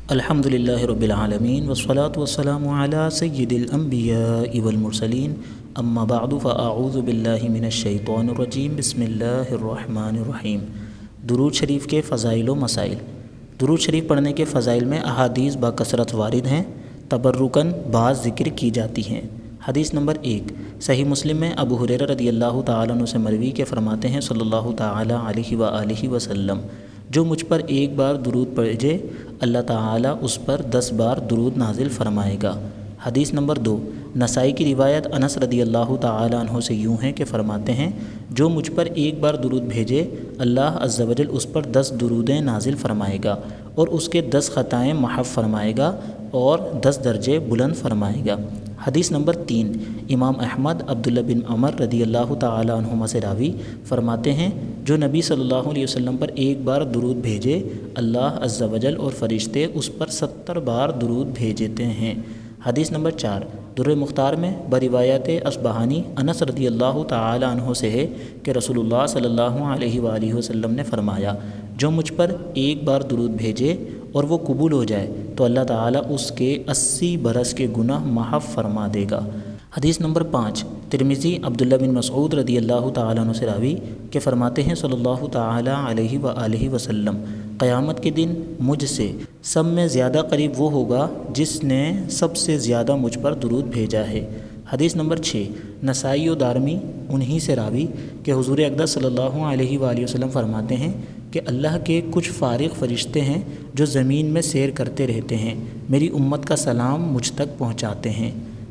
الحمدللہ رب العالمین والصلاة والسلام علی سید الانبیاء والمرسلین اما بعد فاعوذ باللہ من الشیطان الرجیم بسم اللہ الرحمن الرحیم۔ درود شریف کے فضائل و مسائل۔ درود شریف پڑھنے کے فضائل میں احادیث بکثرت وارد ہیں، تبرکاً بعض ذکر کی جاتی ہیں۔ حدیث نمبر 1، صحیح مسلم میں ابو ہریرہ رضی اللہ تعالیٰ عنہ سے مروی کے فرماتے ہیں صلی اللہ تعالیٰ علیہ وآلہ وسلم، جو مجھ پر ایک بار درود پڑھے اللہ تعالیٰ اس پر 10 بار درود نازل فرمائے گا۔ حدیث نمبر 2، نسائی کی روایت انس رضی اللہ تعالیٰ عنہ سے یوں ہے کہ فرماتے ہیں، جو مجھ پر ایک بار درود بھیجے اللہ عز و جل اس پر 10 درودیں نازل فرمائے گا اور اس کے 10 خطائیں محو فرمائے گا اور 10 درجے بلند فرمائے گا۔ حدیث نمبر 3، امام احمد عبداللہ بن عمر رضی اللہ تعالیٰ عنہما سے راوی فرماتے ہیں، جو نبی صلی اللہ علیہ وسلم پر ایک بار درود بھیجے اللہ عز و جل اور فرشتے اس پر 70 بار درود بھیجتے ہیں۔ حدیث نمبر 4، در مختار میں بروایت اصبہانی انس رضی اللہ تعالیٰ عنہ سے ہے کہ رسول اللہ صلی اللہ علیہ وآلہ وسلم نے فرمایا، جو مجھ پر ایک بار درود بھیجے اور وہ قبول ہو جائے تو اللہ تعالیٰ اس کے 80 برس کے گناہ محو فرما دے گا۔ حدیث نمبر 5، ترمذی عبداللہ بن مسعود رضی اللہ تعالیٰ عنہ سے راوی کہ فرماتے ہیں صلی اللہ تعالیٰ علیہ وآلہ وسلم، قیامت کے دن مجھ سے سب میں زیادہ قریب وہ ہوگا جس نے سب سے زیادہ مجھ پر درود بھیجا ہے۔ حدیث نمبر 6، نسائی و دارمی انہی سے راوی کہ حضور اقدس صلی اللہ علیہ وآلہ وسلم فرماتے ہیں کہ اللہ کے کچھ فارغ فرشتے ہیں جو زمین میں سیر کرتے رہتے ہیں، میری امت کا سلام مجھ تک پہنچاتے ہیں۔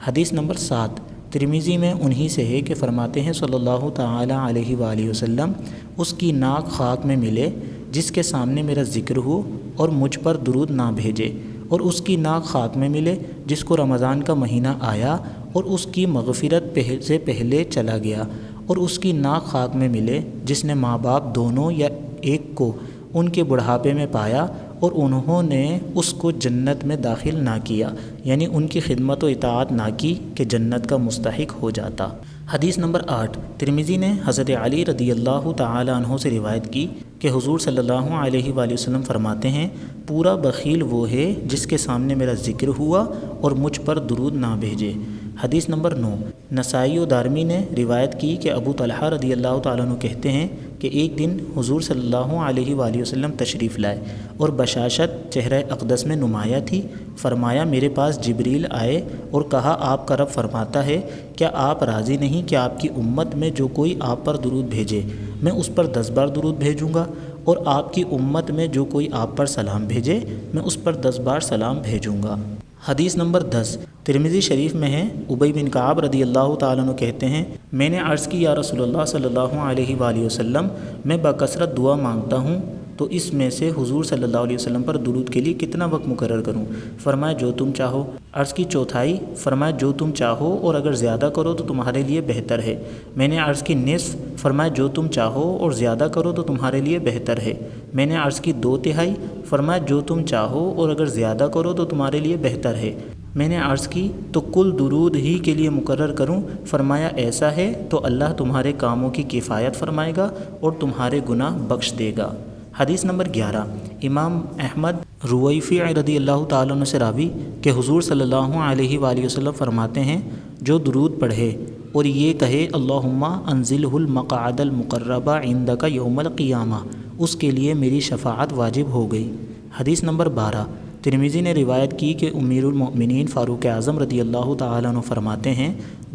حدیث نمبر 7، ترمذی میں انہی سے ہے کہ فرماتے ہیں صلی اللہ تعالیٰ علیہ وآلہ وسلم، اس کی ناک خاک میں ملے جس کے سامنے میرا ذکر ہو اور مجھ پر درود نہ بھیجے، اور اس کی ناک خاک میں ملے جس کو رمضان کا مہینہ آیا اور اس کی مغفرت سے پہلے چلا گیا، اور اس کی ناک خاک میں ملے جس نے ماں باپ دونوں یا ایک کو ان کے بڑھاپے میں پایا اور انہوں نے اس کو جنت میں داخل نہ کیا، یعنی ان کی خدمت و اطاعت نہ کی کہ جنت کا مستحق ہو جاتا۔ حدیث نمبر 8، ترمذی نے حضرت علی رضی اللہ تعالیٰ عنہ سے روایت کی کہ حضور صلی اللہ علیہ وآلہ وسلم فرماتے ہیں، پورا بخیل وہ ہے جس کے سامنے میرا ذکر ہوا اور مجھ پر درود نہ بھیجے۔ حدیث نمبر 9، نسائی و دارمی نے روایت کی کہ ابو طلحہ رضی اللہ تعالیٰ عنہ کہتے ہیں کہ ایک دن حضور صلی اللہ علیہ وآلہ وسلم تشریف لائے اور بشاشت چہرہ اقدس میں نمایاں تھی۔ فرمایا، میرے پاس جبریل آئے اور کہا، آپ کا رب فرماتا ہے، کیا آپ راضی نہیں کہ آپ کی امت میں جو کوئی آپ پر درود بھیجے میں اس پر 10 بار درود بھیجوں گا، اور آپ کی امت میں جو کوئی آپ پر سلام بھیجے میں اس پر 10 بار سلام بھیجوں گا۔ حدیث نمبر 10، ترمذی شریف میں ہے، ابی بن کعب رضی اللہ تعالیٰ عنہ کہتے ہیں، میں نے عرض کی، یا رسول اللہ صلی اللہ علیہ وآلہ وسلم، میں بکثرت دعا مانگتا ہوں تو اس میں سے حضور صلی اللہ علیہ وسلم پر درود کے لیے کتنا وقت مقرر کروں؟ فرمایا، جو تم چاہو۔ عرض کی، چوتھائی؟ فرمایا، جو تم چاہو، اور اگر زیادہ کرو تو تمہارے لیے بہتر ہے۔ میں نے عرض کی، نصف؟ فرمایا، جو تم چاہو اور زیادہ کرو تو تمہارے لیے بہتر ہے۔ میں نے عرض کی، 2/3؟ فرمایا، جو تم چاہو اور اگر زیادہ کرو تو تمہارے لیے بہتر ہے۔ میں نے عرض کی، تو کل درود ہی کے لیے مقرر کروں؟ فرمایا، ایسا ہے تو اللہ تمہارے کاموں کی کفایت فرمائے گا اور تمہارے گناہ بخش دے گا۔ حدیث نمبر 11، امام احمد رویفی رضی اللہ تعالیٰ عنہ سے راوی کہ حضور صلی اللہ علیہ وآلہ وسلم فرماتے ہیں، جو درود پڑھے اور یہ کہے، اللہم انزلہ المقعد المقرب عندک یوم القیامہ، اس کے لیے میری شفاعت واجب ہو گئی۔ حدیث نمبر 12، ترمذی نے روایت کی کہ امیر المؤمنین فاروق اعظم رضی اللہ تعالیٰ عنہ فرماتے ہیں،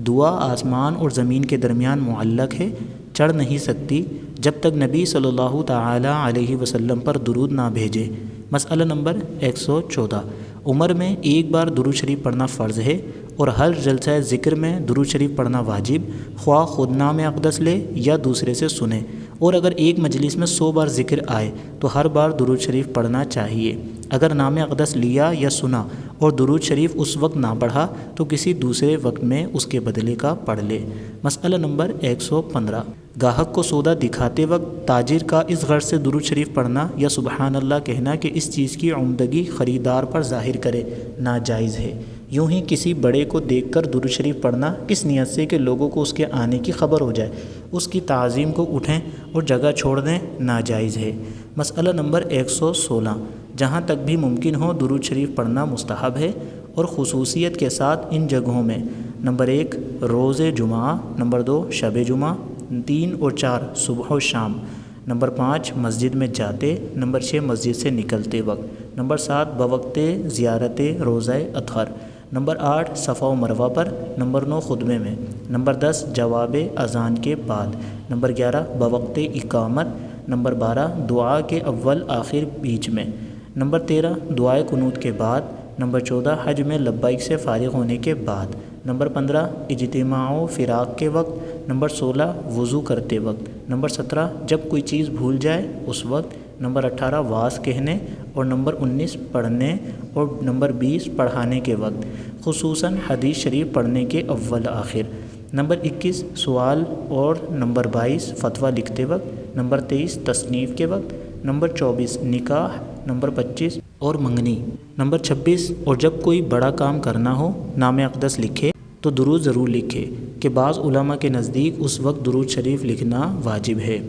دعا آسمان اور زمین کے درمیان معلق ہے، چڑھ نہیں سکتی جب تک نبی صلی اللہ تعالیٰ علیہ وسلم پر درود نہ بھیجے۔ مسئلہ نمبر 114، عمر میں ایک بار درود شریف پڑھنا فرض ہے اور ہر جلسہ ذکر میں درود شریف پڑھنا واجب، خواہ خود نام اقدس لے یا دوسرے سے سنے، اور اگر ایک مجلس میں 100 بار ذکر آئے تو ہر بار درود شریف پڑھنا چاہیے۔ اگر نام اقدس لیا یا سنا اور درود شریف اس وقت نہ پڑھا تو کسی دوسرے وقت میں اس کے بدلے کا پڑھ لے۔ مسئلہ نمبر 115، گاہک کو سودا دکھاتے وقت تاجر کا اس غرض سے درود شریف پڑھنا یا سبحان اللہ کہنا کہ اس چیز کی عمدگی خریدار پر ظاہر کرے، ناجائز ہے۔ یوں ہی کسی بڑے کو دیکھ کر درود شریف پڑھنا اس نیت سے کہ لوگوں کو اس کے آنے کی خبر ہو جائے، اس کی تعظیم کو اٹھیں اور جگہ چھوڑ دیں، ناجائز ہے۔ مسئلہ نمبر 116، جہاں تک بھی ممکن ہو درود شریف پڑھنا مستحب ہے، اور خصوصیت کے ساتھ ان جگہوں میں: نمبر 1 روز جمعہ، نمبر 2 شب جمعہ، 3 اور 4 صبح و شام، نمبر 5 مسجد میں جاتے، نمبر 6 مسجد سے نکلتے وقت، نمبر 7 بوقت زیارت روزہ اطہر، نمبر 8 صفا و مروہ پر، نمبر 9 خطبے میں، نمبر 10 جواب اذان کے بعد، نمبر 11 بوقت اقامت، نمبر 12 دعا کے اول آخر بیچ میں، نمبر 13 دعائے قنوت کے بعد، نمبر 14 حج میں لبیک سے فارغ ہونے کے بعد، نمبر 15 اجتماع و فراق کے وقت، نمبر 16 وضو کرتے وقت، نمبر 17 جب کوئی چیز بھول جائے اس وقت، نمبر 18 واعظ کہنے، اور نمبر 19 پڑھنے، اور نمبر 20 پڑھانے کے وقت، خصوصاً حدیث شریف پڑھنے کے اول آخر، نمبر 21 سوال، اور نمبر 22 فتویٰ لکھتے وقت، نمبر 23 تصنیف کے وقت، نمبر 24 نکاح، نمبر 25 اور منگنی، نمبر 26 اور جب کوئی بڑا کام کرنا ہو نام اقدس لکھے تو درود ضرور لکھے کہ بعض علماء کے نزدیک اس وقت درود شریف لکھنا واجب ہے۔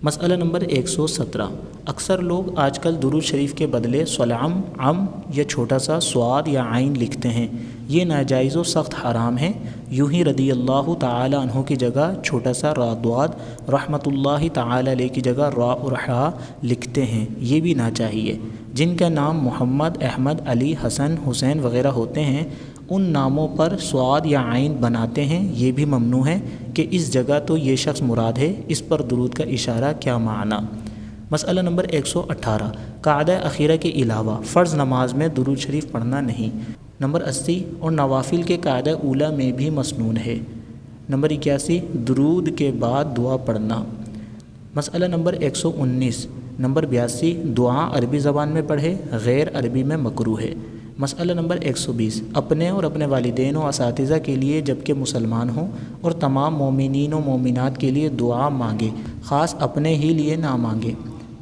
مسئلہ نمبر 117، اکثر لوگ آج کل درود شریف کے بدلے سلام عم یا چھوٹا سا صاد یا عین لکھتے ہیں، یہ ناجائز و سخت حرام ہے۔ یوں ہی رضی اللہ تعالی عنہ کی جگہ چھوٹا سا را دعاد، رحمۃ اللہ تعالی علیہ کی جگہ را اور حا لکھتے ہیں، یہ بھی نہ چاہیے۔ جن کا نام محمد، احمد، علی، حسن، حسین وغیرہ ہوتے ہیں ان ناموں پر صاد یا عین بناتے ہیں، یہ بھی ممنوع ہے کہ اس جگہ تو یہ شخص مراد ہے، اس پر درود کا اشارہ کیا معنی۔ مسئلہ نمبر 118، قاعدہ اخیرہ کے علاوہ فرض نماز میں درود شریف پڑھنا نہیں۔ نمبر 80 اور نوافل کے قاعدہ اولیٰ میں بھی مسنون ہے۔ نمبر 81 درود کے بعد دعا پڑھنا۔ مسئلہ نمبر 119، نمبر 82 دعا عربی زبان میں پڑھے، غیر عربی میں مکروہ ہے۔ مسئلہ نمبر 120 اپنے اور اپنے والدین و اساتذہ کے لیے جبکہ مسلمان ہوں اور تمام مومنین و مومنات کے لیے دعا مانگے، خاص اپنے ہی لیے نہ مانگے۔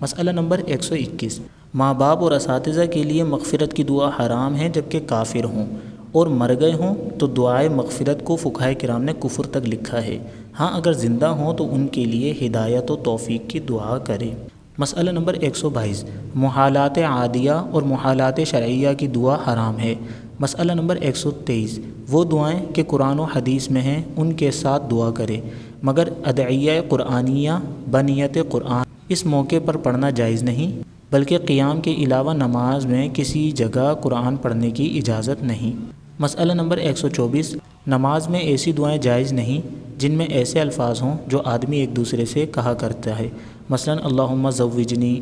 مسئلہ نمبر 121 ماں باپ اور اساتذہ کے لیے مغفرت کی دعا حرام ہے جبکہ کافر ہوں اور مر گئے ہوں تو دعائے مغفرت کو فقہاء کرام نے کفر تک لکھا ہے۔ ہاں اگر زندہ ہوں تو ان کے لیے ہدایت و توفیق کی دعا کرے۔ مسئلہ نمبر 122 محالات عادیہ اور محالات شرعیہ کی دعا حرام ہے۔ مسئلہ نمبر 123 وہ دعائیں کہ قرآن و حدیث میں ہیں ان کے ساتھ دعا کرے، مگر ادعیہ قرآنیہ بنیت قرآن اس موقع پر پڑھنا جائز نہیں، بلکہ قیام کے علاوہ نماز میں کسی جگہ قرآن پڑھنے کی اجازت نہیں۔ مسئلہ نمبر 124 نماز میں ایسی دعائیں جائز نہیں جن میں ایسے الفاظ ہوں جو آدمی ایک دوسرے سے کہا کرتا ہے، مثلاً اللہم زوجنی۔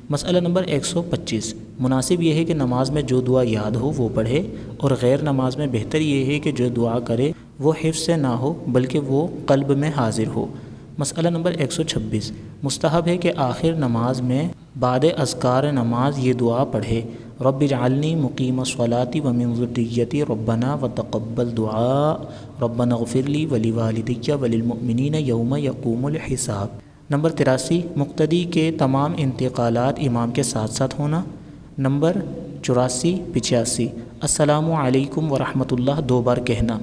مسئلہ نمبر 125 مناسب یہ ہے کہ نماز میں جو دعا یاد ہو وہ پڑھے، اور غیر نماز میں بہتر یہ ہے کہ جو دعا کرے وہ حفظ سے نہ ہو بلکہ وہ قلب میں حاضر ہو۔ مسئلہ نمبر 126 مستحب ہے کہ آخر نماز میں بعد اذکار نماز یہ دعا پڑھے، رب اجعلنی مقیم الصلاۃ ومن ذریتی ربنا وتقبل دعاء ربنا اغفر لی ولوالدی وللمؤمنین یوم یقوم الحساب۔ نمبر 83 مقتدی کے تمام انتقالات امام کے ساتھ ساتھ ہونا۔ نمبر 84 85 السلام علیکم ورحمۃ اللہ 2 بار کہنا۔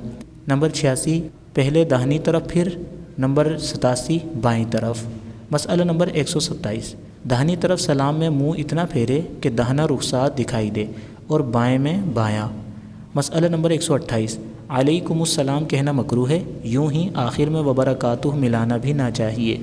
نمبر 86 پہلے داہنی طرف پھر، نمبر 87 بائیں طرف۔ مسئلہ نمبر 127 داہنی طرف سلام میں منہ اتنا پھیرے کہ داہنا رخسار دکھائی دے، اور بائیں میں بایاں۔ مسئلہ نمبر 128 علیکم السلام کہنا مکروہ ہے، یوں ہی آخر میں وبرکاتہ ملانا بھی نہ چاہیے۔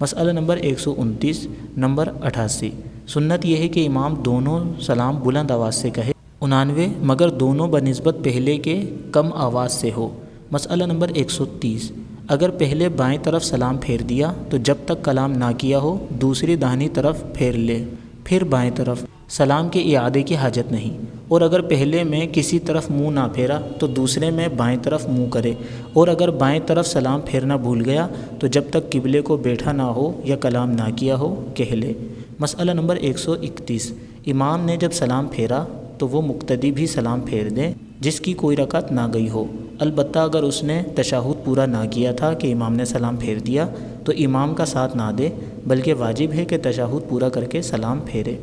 مسئلہ نمبر 129 نمبر 88 سنت یہ ہے کہ امام دونوں سلام بلند آواز سے کہے، 99 مگر دونوں بنسبت پہلے کے کم آواز سے ہو۔ مسئلہ نمبر 130 اگر پہلے بائیں طرف سلام پھیر دیا تو جب تک کلام نہ کیا ہو دوسری داہنی طرف پھیر لے، پھر بائیں طرف، سلام کے اعادے کی حاجت نہیں، اور اگر پہلے میں کسی طرف منہ نہ پھیرا تو دوسرے میں بائیں طرف منہ کرے، اور اگر بائیں طرف سلام پھیرنا بھول گیا تو جب تک قبلے کو بیٹھا نہ ہو یا کلام نہ کیا ہو کہہ لے۔ مسئلہ نمبر 131 امام نے جب سلام پھیرا تو وہ مقتدی بھی سلام پھیر دیں جس کی کوئی رکعت نہ گئی ہو، البتہ اگر اس نے تشہد پورا نہ کیا تھا کہ امام نے سلام پھیر دیا تو امام کا ساتھ نہ دے، بلکہ واجب ہے کہ تشہد پورا کر کے سلام پھیرے۔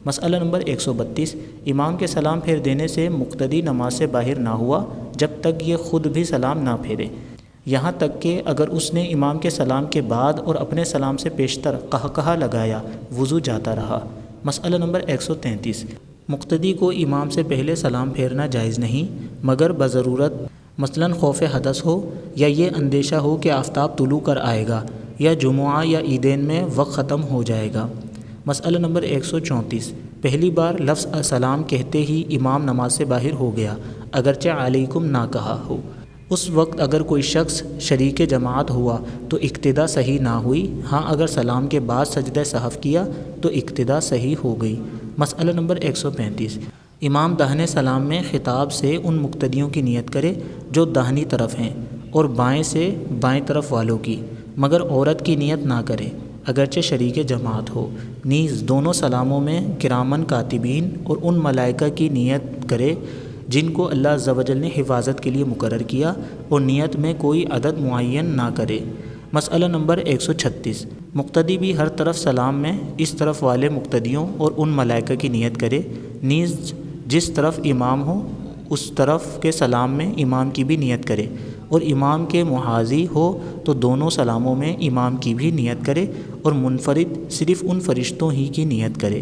مسئلہ نمبر 132 امام کے سلام پھیر دینے سے مقتدی نماز سے باہر نہ ہوا جب تک یہ خود بھی سلام نہ پھیرے، یہاں تک کہ اگر اس نے امام کے سلام کے بعد اور اپنے سلام سے پیشتر قہقہہ لگایا وضو جاتا رہا۔ مسئلہ نمبر 133، مقتدی کو امام سے پہلے سلام پھیرنا جائز نہیں مگر بضرورت، مثلاً خوف حدث ہو یا یہ اندیشہ ہو کہ آفتاب طلوع کر آئے گا یا جمعہ یا عیدین میں وقت ختم ہو جائے گا۔ مسئلہ نمبر 134، پہلی بار لفظ السلام کہتے ہی امام نماز سے باہر ہو گیا اگرچہ علیکم نہ کہا ہو، اس وقت اگر کوئی شخص شریک جماعت ہوا تو اقتدا صحیح نہ ہوئی، ہاں اگر سلام کے بعد سجدہ سہو کیا تو اقتدا صحیح ہو گئی۔ مسئلہ نمبر 135، امام داہنے سلام میں خطاب سے ان مقتدیوں کی نیت کرے جو داہنی طرف ہیں اور بائیں سے بائیں طرف والوں کی، مگر عورت کی نیت نہ کرے اگرچہ شریک جماعت ہو، نیز دونوں سلاموں میں کرامن کاتبین اور ان ملائکہ کی نیت کرے جن کو اللہ عز و جل نے حفاظت کے لیے مقرر کیا، اور نیت میں کوئی عدد معین نہ کرے۔ مسئلہ نمبر 136، مقتدی بھی ہر طرف سلام میں اس طرف والے مقتدیوں اور ان ملائکہ کی نیت کرے، نیز جس طرف امام ہو اس طرف کے سلام میں امام کی بھی نیت کرے، اور امام کے محاذی ہو تو دونوں سلاموں میں امام کی بھی نیت کرے، اور منفرد صرف ان فرشتوں ہی کی نیت کرے۔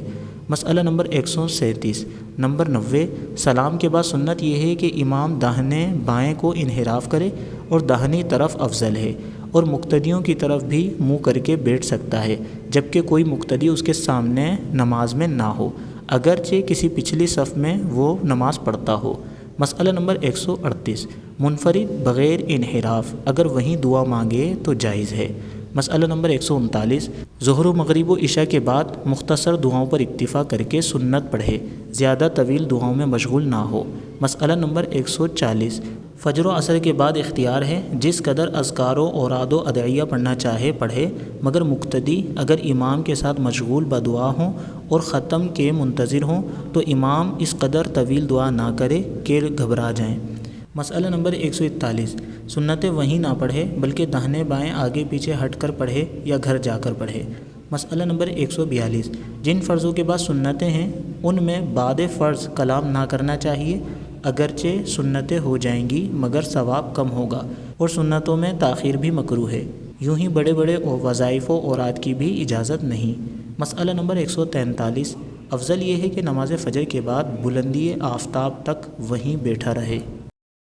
مسئلہ نمبر 137، نمبر 90، سلام کے بعد سنت یہ ہے کہ امام داہنے بائیں کو انحراف کرے اور داہنی طرف افضل ہے، اور مقتدیوں کی طرف بھی منہ کر کے بیٹھ سکتا ہے جبکہ کوئی مقتدی اس کے سامنے نماز میں نہ ہو اگرچہ کسی پچھلی صف میں وہ نماز پڑھتا ہو۔ مسئلہ نمبر 138، منفرد بغیر انحراف اگر وہیں دعا مانگے تو جائز ہے۔ مسئلہ نمبر 139، ظہر و مغرب و عشاء کے بعد مختصر دعاؤں پر اکتفا کر کے سنت پڑھے، زیادہ طویل دعاؤں میں مشغول نہ ہو۔ مسئلہ نمبر 140، فجر و عصر کے بعد اختیار ہے، جس قدر اذکار و اوراد و ادعیہ پڑھنا چاہے پڑھے، مگر مقتدی اگر امام کے ساتھ مشغول بدعا ہوں اور ختم کے منتظر ہوں تو امام اس قدر طویل دعا نہ کرے کہ گھبرا جائیں۔ مسئلہ نمبر 141، سنتیں وہیں نہ پڑھے بلکہ داہنے بائیں آگے پیچھے ہٹ کر پڑھے یا گھر جا کر پڑھے۔ مسئلہ نمبر 142، جن فرضوں کے بعد سنتیں ہیں ان میں بعد فرض کلام نہ کرنا چاہیے اگرچہ سنتیں ہو جائیں گی مگر ثواب کم ہوگا، اور سنتوں میں تاخیر بھی مکروہ ہے، یوں ہی بڑے بڑے وظائف و اوراد کی بھی اجازت نہیں۔ مسئلہ نمبر 143، افضل یہ ہے کہ نماز فجر کے بعد بلندی آفتاب تک وہیں بیٹھا رہے۔